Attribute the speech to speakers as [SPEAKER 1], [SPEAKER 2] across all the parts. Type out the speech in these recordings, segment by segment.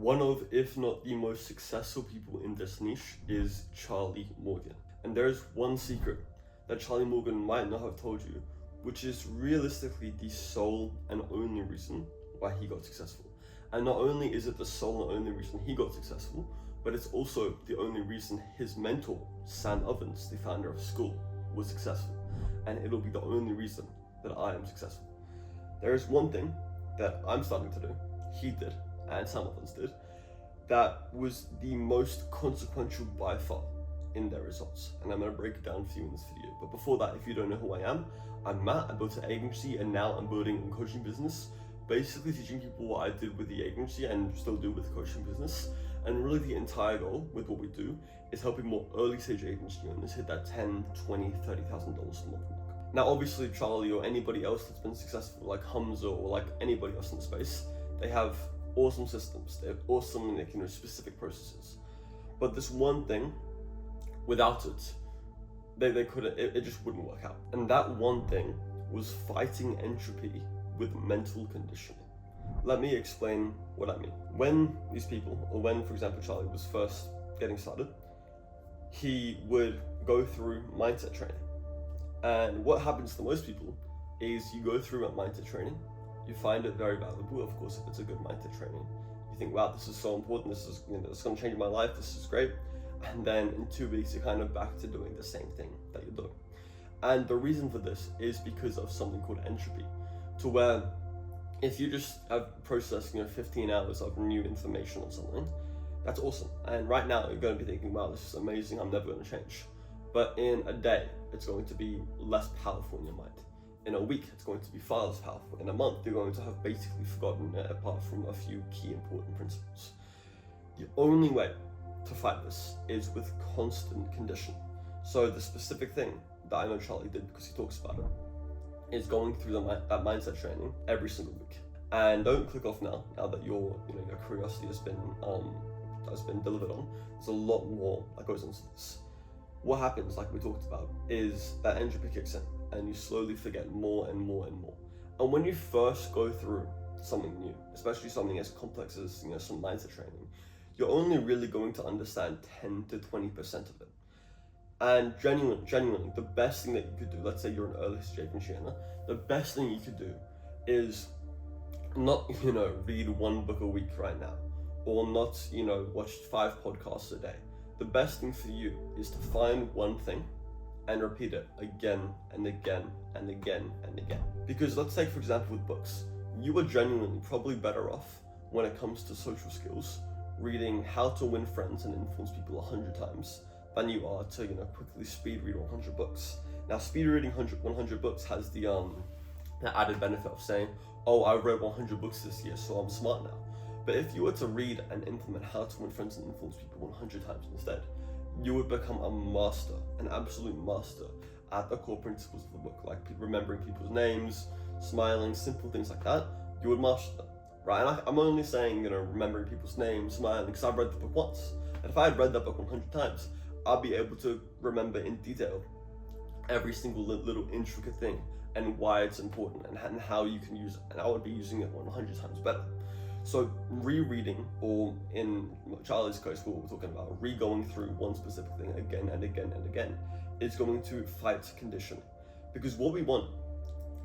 [SPEAKER 1] One of, if not the most successful people in this niche is Charlie Morgan. And there's one secret that Charlie Morgan might not have told you, which is realistically the sole and only reason why he got successful. And not only is it the sole and only reason he got successful, but it's also the only reason his mentor, Sam Ovens, the founder of School, was successful. And it'll be the only reason that I am successful. There is one thing that I'm starting to do, he did, and Sam Ovens did, that was the most consequential by far in their results. And I'm going to break it down for you in this video. But before that, if you don't know who I am, I'm Matt. I built an agency and now I'm building a coaching business, basically teaching people what I did with the agency and still do with the coaching business. And really the entire goal with what we do is helping more early stage agency owners hit that $10,000, $20,000, $30,000 a month mark. Now, obviously Charlie or anybody else that's been successful, like Hamza or like anybody else in the space, they have awesome systems, they have awesome, like, specific processes. But this one thing, without it, they couldn't, it just wouldn't work out. And that one thing was fighting entropy with mental conditioning. Let me explain what I mean. When these people, or when, for example, Charlie was first getting started, he would go through mindset training. And what happens to most people is you go through a mindset training, you find it very valuable, of course, if it's a good mindset training. You think, wow, this is so important, this is, it's gonna change my life, this is great. And then in 2 weeks, you're kind of back to doing the same thing that you're doing. And the reason for this is because of something called entropy, to where if you just have processed 15 hours of new information on something, that's awesome. And right now you're going to be thinking, wow, this is amazing, I'm never going to change. But in a day, it's going to be less powerful in your mind. In a week, it's going to be far less powerful. In a month, you're going to have basically forgotten it, apart from a few key important principles. The only way to fight this is with constant condition. So the specific thing that I know Charlie did, because he talks about it, is going through that mindset training every single week. And don't click off now that your curiosity has been delivered on. There's a lot more that goes into this. What happens, like we talked about, is that entropy kicks in and you slowly forget more and more and more. And when you first go through something new, especially something as complex as some mindset training, you're only really going to understand 10 to 20% of it. And genuinely, the best thing that you could do, let's say you're an early stage agency owner, the best thing you could do is not, read one book a week right now, or not, watch 5 podcasts a day. The best thing for you is to find one thing and repeat it again and again and again and again. Because let's take, for example, with books, you are genuinely probably better off when it comes to social skills reading How to Win Friends and Influence People 100 times than you are to quickly speed read 100 books. Now, speed reading 100 books has the added benefit of saying, oh, I read 100 books this year, so I'm smart now. But if you were to read and implement How to Win Friends and Influence People 100 times instead, you would become a master, an absolute master at the core principles of the book, like remembering people's names, smiling, simple things like that. You would master them, right? And I'm only saying, remembering people's names, smiling, because I've read the book once. And if I had read that book 100 times, I'd be able to remember in detail every single little intricate thing and why it's important and how you can use it. And I would be using it 100 times better. So rereading, or in Charlie's case, what we're talking about, re-going through one specific thing again and again and again, is going to fight conditioning. Because what we want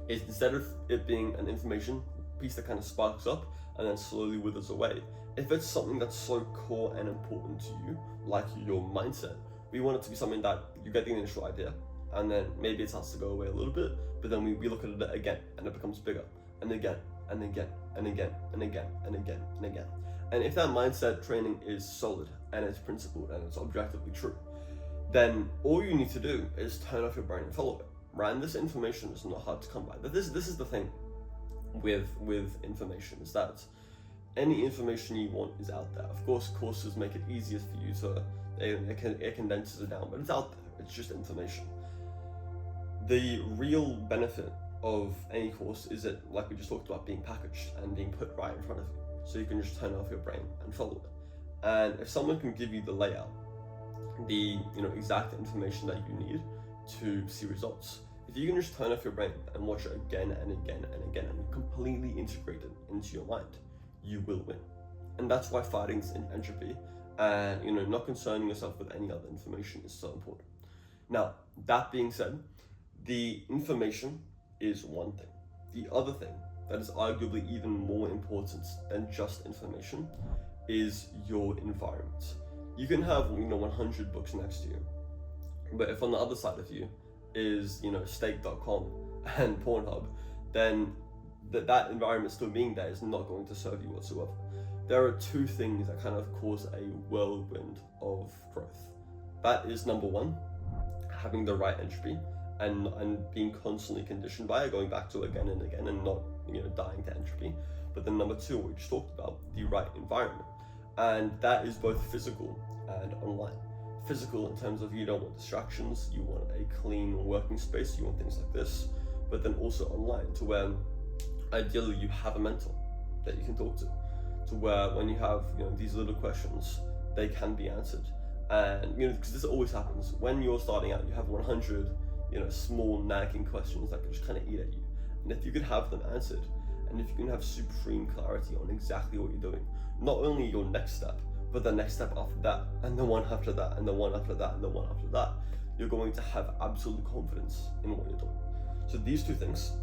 [SPEAKER 1] is, instead of it being an information piece that kind of sparks up and then slowly withers away, if it's something that's so core and important to you, like your mindset, we want it to be something that you get the initial idea, and then maybe it starts to go away a little bit, but then we look at it again, and it becomes bigger, and again, and again, and again, and again, and again, and again. And if that mindset training is solid, and it's principled, and it's objectively true, then all you need to do is turn off your brain and follow it, right? And this information is not hard to come by. But this is the thing with information, is that any information you want is out there. Of course, courses make it easier for you to, it condenses it down, but it's out there, it's just information. The real benefit of any course is it, like we just talked about, being packaged and being put right in front of you, so you can just turn off your brain and follow it. And if someone can give you the layout, the exact information that you need to see results, if you can just turn off your brain and watch it again and again and again and completely integrate it into your mind, you will win. And that's why fighting entropy and not concerning yourself with any other information is so important. Now, that being said, the information is one thing. The other thing that is arguably even more important than just information is your environment. You can have 100 books next to you, but if on the other side of you is steak.com and Pornhub, then that environment still being there is not going to serve you whatsoever. There are two things that kind of cause a whirlwind of growth. That is number one, having the right entropy and being constantly conditioned by it, going back to it again and again and not dying to entropy. But then number two, we just talked about, the right environment. And that is both physical and online. Physical in terms of you don't want distractions, you want a clean working space, you want things like this, but then also online to where ideally you have a mentor that you can talk to where when you have these little questions, they can be answered. And because this always happens when you're starting out, you have 100 small nagging questions that can just kind of eat at you. And if you could have them answered, and if you can have supreme clarity on exactly what you're doing, not only your next step, but the next step after that, and the one after that, and the one after that, and the one after that, you're going to have absolute confidence in what you're doing. So these two things,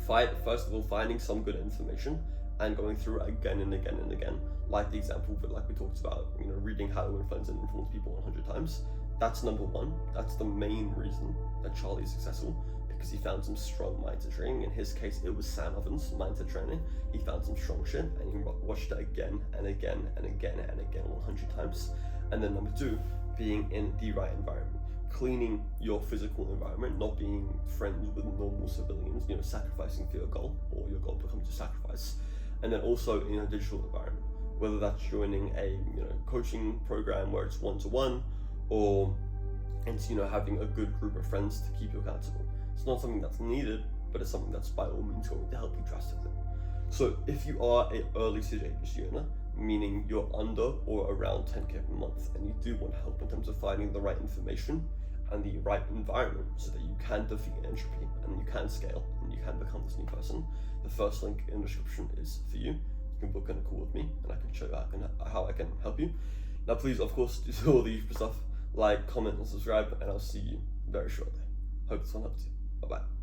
[SPEAKER 1] first of all, finding some good information and going through it again and again and again, like the example, but like we talked about, reading How to Influence and Influence People 100 times. That's number one. That's the main reason that Charlie is successful, because he found some strong mindset training. In his case, it was Sam Ovens' mindset training. He found some strong shit and he watched it again and again and again and again 100 times. And then number two, being in the right environment, cleaning your physical environment, not being friends with normal civilians, sacrificing for your goal, or your goal becomes a sacrifice. And then also in a digital environment, whether that's joining a coaching program where it's one-to-one, or it's having a good group of friends to keep you accountable. It's not something that's needed, but it's something that's by all means going to help you drastically. So if you are an early stage agency owner, meaning you're under or around 10K per month, and you do want help in terms of finding the right information and the right environment so that you can defeat entropy and you can scale and you can become this new person, the first link in the description is for you. You can book in a call with me and I can show you how I can help you. Now please, of course, do all the usual stuff, like, comment and subscribe, and I'll see you very shortly. Hope this one helps you. Bye-bye.